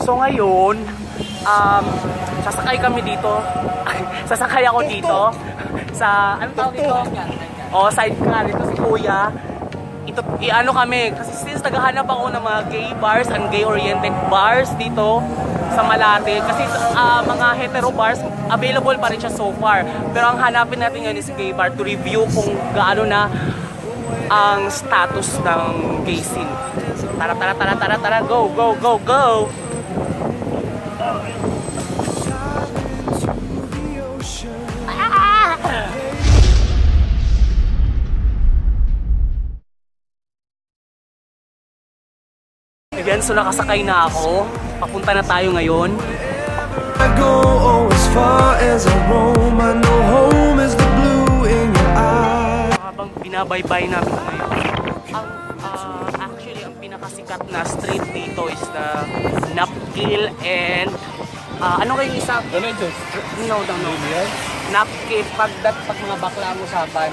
So ngayon, sasakay kami dito. Sasakay ako dito. Sa, anong tawag dito? O, sidecar. Ito si Kuya. Ito, i-ano kami. Kasi since naghahanap ako ng mga gay bars and gay-oriented bars dito sa Malate. Kasi mga hetero bars, available pa rin siya so far. Pero ang hanapin natin ngayon is gay bar to review kung gaano na ang status ng gay scene. Tara, go, go, go, go! Ayan, so nakasakay na ako. Papunta na tayo ngayon. I go as far as I roam. I know home is the blue in your eyes. Habang binabaybay namin ngayon, actually ang pinakasikat na street dito is the Napkil and ano kayong isa? No. Napkil, pag mga bakla ang usapan.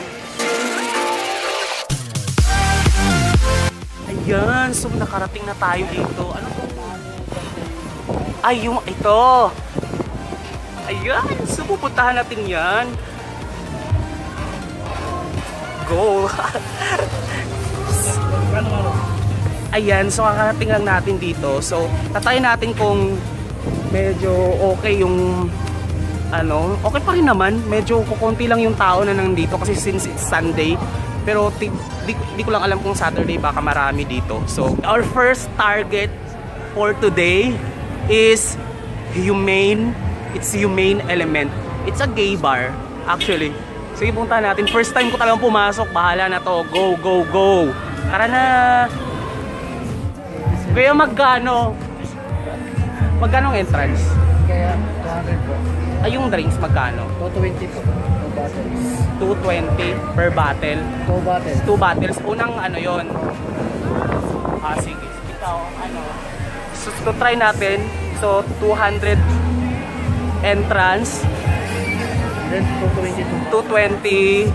Ayan, so nakarating na tayo dito. Ano po? Ay, yung ito. Ayan, so pupuntahan natin yan. Go! Ayan, so kakarating lang natin dito. So, tatayin natin kung medyo okay yung ano, okay pa rin naman. Medyo kukunti lang yung tao na nandito kasi since it's Sunday. Pero di ko lang alam kung Saturday baka marami dito. So, our first target for today is Humane. It's Humane Element. It's a gay bar, actually. Sige, punta natin. First time ko talagang pumasok. Bahala na to. Go, go, go. Tara na. Kaya magkano? Magkano ang entrance? Kaya 200 po. Ay, yung drinks magkano? 220 po. 220 per bottle. 2 bottles. 2 bottles. Unang ano yon. Sige. Ikaw, ano? So, try natin. So, 200 entrance. Then 220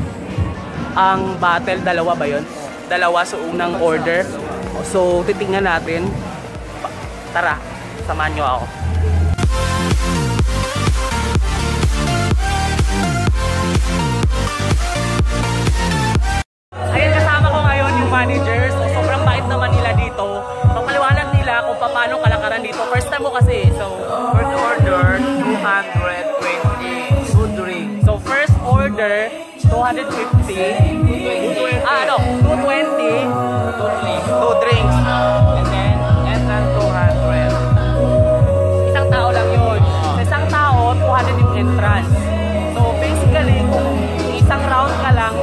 ang bottle. Dalawa ba yun? Dalawa. So, unang order. So, titingnan natin. Tara, samahan nyo ako. Ayan, kasama ko ngayon yung managers. So, sobrang bait naman nila dito. So, paliwanag nila kung paano kalakaran dito. First time mo kasi. So, first order, 220 food drink. So, first order, 250. 220. 220. 2 drinks. And then, entrance 200. Isang tao lang yun. Sa isang tao, 200 yung entrance. So, basically, kung isang round ka lang,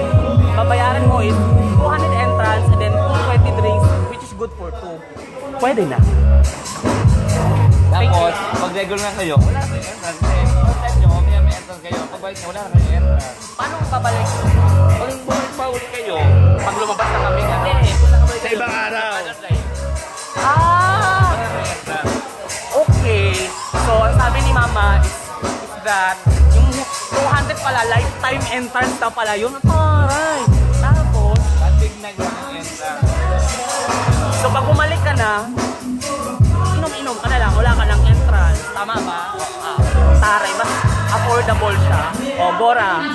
babayaran mo is 200 entrance and then 220 drinks, which is good for 2. Pwede na. Tapos, pag regular na kayo, wala na entrance. Pag nyo, may entrance kayo. Pag balik nyo, wala na kayo entrance. Paano babalik? Pag bumalik pa ulit kayo, Pag lumabas na kami nga. sa ibang araw. Okay. So, ang sabi ni Mama is that yung 200 pala, lifetime entrance na pala yun. Taray! Tapos, Patig na yung entrance. so pag bumalik ka na, inom-inom ka na lang, wala ka ng entrance. Tama ba? Taray, mas affordable siya. O, Bora.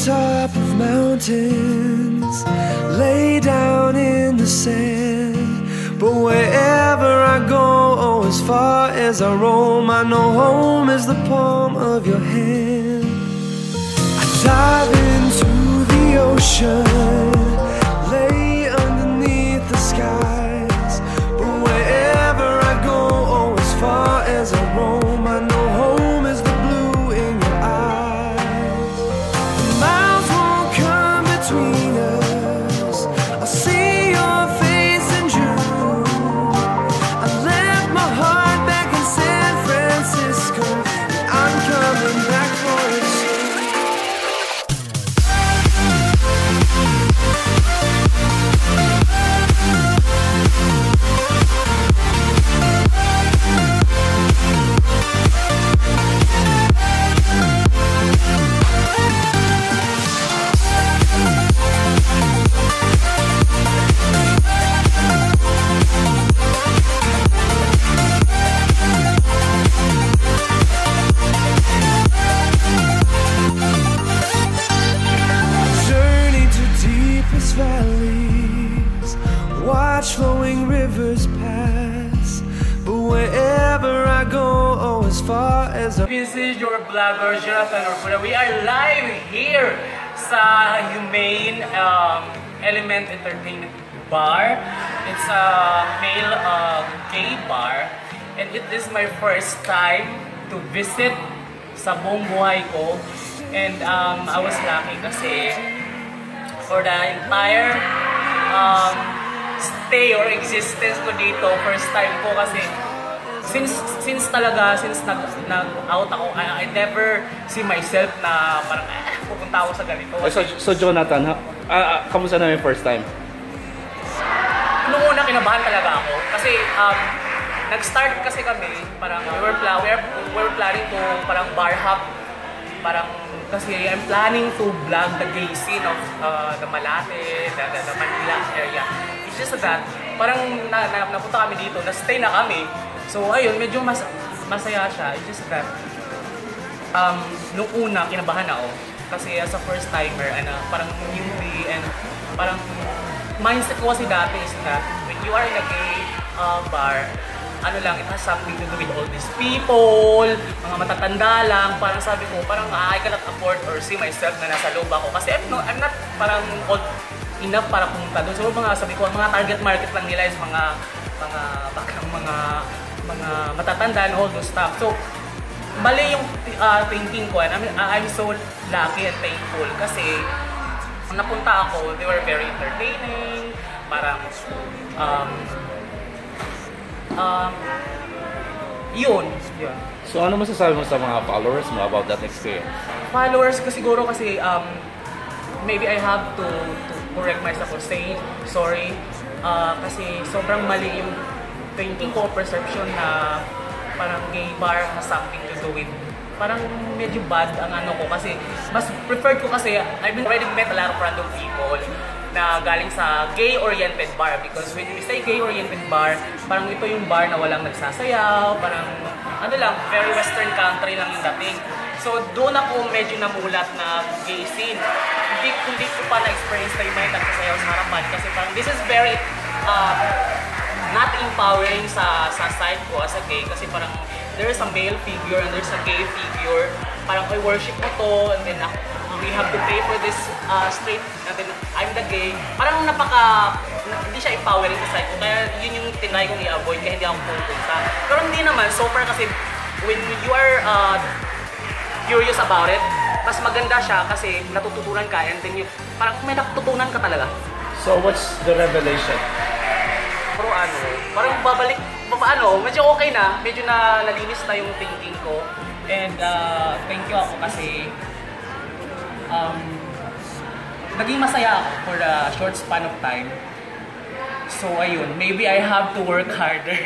Top of mountains, lay down in the sand. But wherever I go, oh, as far as I roam, I know home is the palm of your hand. I dive into the ocean, lay underneath the skies. But wherever I go, oh, as far as I roam, I know home is the blue in your eyes. Miles won't come between us. I'll see your face in June. I left my heart back in San Francisco, and I'm coming back for it soon. watch flowing rivers pass, but wherever I go, oh, as far as I... This is your vlogger, Jonathan Urbula. We are live here sa Humane Element Entertainment Bar. It's a male gay bar, and it is my first time to visit sa buong buhay ko. And I was lucky kasi for the entire stay or existence ko dito, first time ko kasi since nag-out ako, I never see myself na parang pupunta ako sa ganito. So Jonathan, kamusta na yung first time? Noong una kinabahan talaga ako kasi nag-start kasi kami, parang we were planning to parang bar hop, parang kasi I'm planning to vlog the gay scene of the Malate, the Manila area. It's just that parang napunta kami dito, na-stay na kami. So ayun, medyo masaya siya. It's just that nung una kinabahan ako kasi as a first timer, parang newbie, and parang mindset ko kasi dati is that when you are in a gay bar, it has something to do with all these people, mga matatanda lang. Parang sabi ko, parang I cannot afford or see myself na nasa loob ako. Kasi I'm not parang old enough para pumunta doon. So sabi ko, mga target market lang nila is mga matatanda and all those stuff. So, mali yung thinking ko. And I'm so lucky and thankful kasi napunta ako, they were very entertaining. Parang, yun. So ano masasabi mo sa mga followers mo about that experience? Followers ko siguro kasi maybe I have to correct myself or say sorry kasi sobrang mali yung thinking ko, perception na parang gay bar has something to do with, parang medyo bad ang ko kasi mas preferred ko kasi I've already met a lot of random people na galing sa gay-oriented bar, because when we say gay-oriented bar, parang ito yung bar na walang nagsasayaw, parang very western country lang yung dating. So doon ako medyo namulat na gay scene. Hindi ko pa na-experience na yung may nagsasayaw sa harapan kasi parang this is very not empowering sa side ko as a gay, kasi parang there is a male figure and there's a gay figure. Parang I worship mo to, and then we have to pay for this straight, and then I'm the gay. Parang hindi siya empowering sa side ko, kaya yun yung tinry kong i-avoid, kaya hindi ako pupunta. Pero hindi naman, so far kasi when you are curious about it, mas maganda siya kasi natututunan ka, and then parang may natututunan ka talaga. So what's the revelation? Pero parang babalik, medyo okay na, medyo nalinis na yung thinking ko. And thank you ako kasi naging masaya ako for a short span of time. So ayun, maybe I have to work harder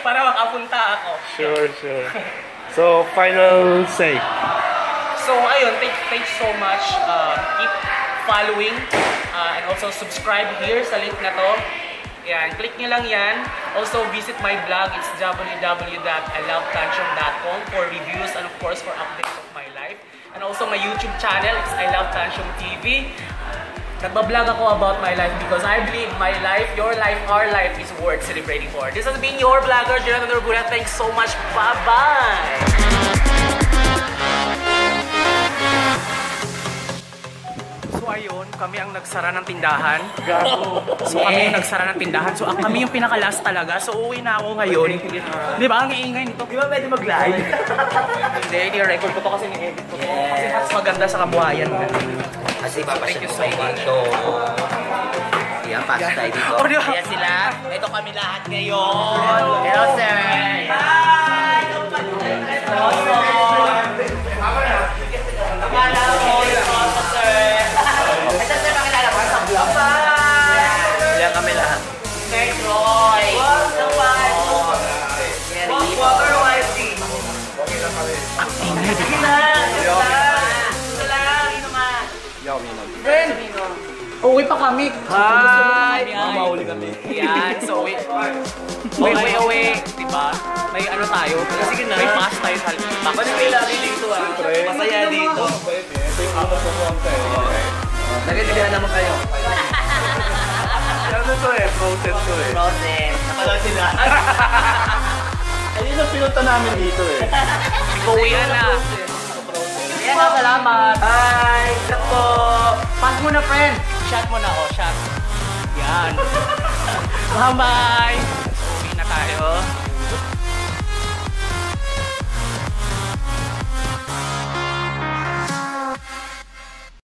para makapunta ako. Sure. So final say. So ayun, thanks so much. Keep following and also subscribe here sa link na to. Yan, click nyo lang yan. Also visit my blog, it's www.ilovetanshum.com for reviews and of course for updates of my life. And also my YouTube channel, it's I Love Tanshum TV. Nagbablog ako about my life because I believe my life, your life, our life is worth celebrating for. This has been your vlogger, Jonathan Urbula. Thanks so much. Bye-bye! So ayun, kami ang nagsara ng tindahan. So kami yung nagsara ng tindahan. So kami yung pinaka-last talaga. So uwi na ako ngayon. Di ba? Ang iingay nito. Di ba pwede mag-live? Hindi, i-record ko to kasi ni-edit ko to. Kasi mas maganda sa kabuhayan. Kasi papasya ko dito. Yan, pasok tayo dito. Kaya sila, ito kami lahat ngayon. Hello, sir. Hi! Hello, sir. Nakala mo, sir. Ito, sir, makilala ko sa vlog. Bye! Yan kami lahat. Thanks, Roy. Welcome, bye. Water YC. Acting na, di ba? Ito lang, inuman. Friend! Uwi pa kami. Hi! Mahuli kami. Yan, so uwi. Uwi. Diba? May tayo. Sige na. May pass tayo sa backstage. Ba't may lagi dito Masaya dito. Ito yung ano sa buwang tayo. Nagadigahan naman kayo. Ano to process ko eh. Process. Napanood sila. Ayun ang pinunta namin dito eh. Pauwian na. Ayan na, salamat. Bye! Shot po! Pass mo na, friend. Shot mo na ako, shot. Yan. Bye-bye! Uwi na tayo.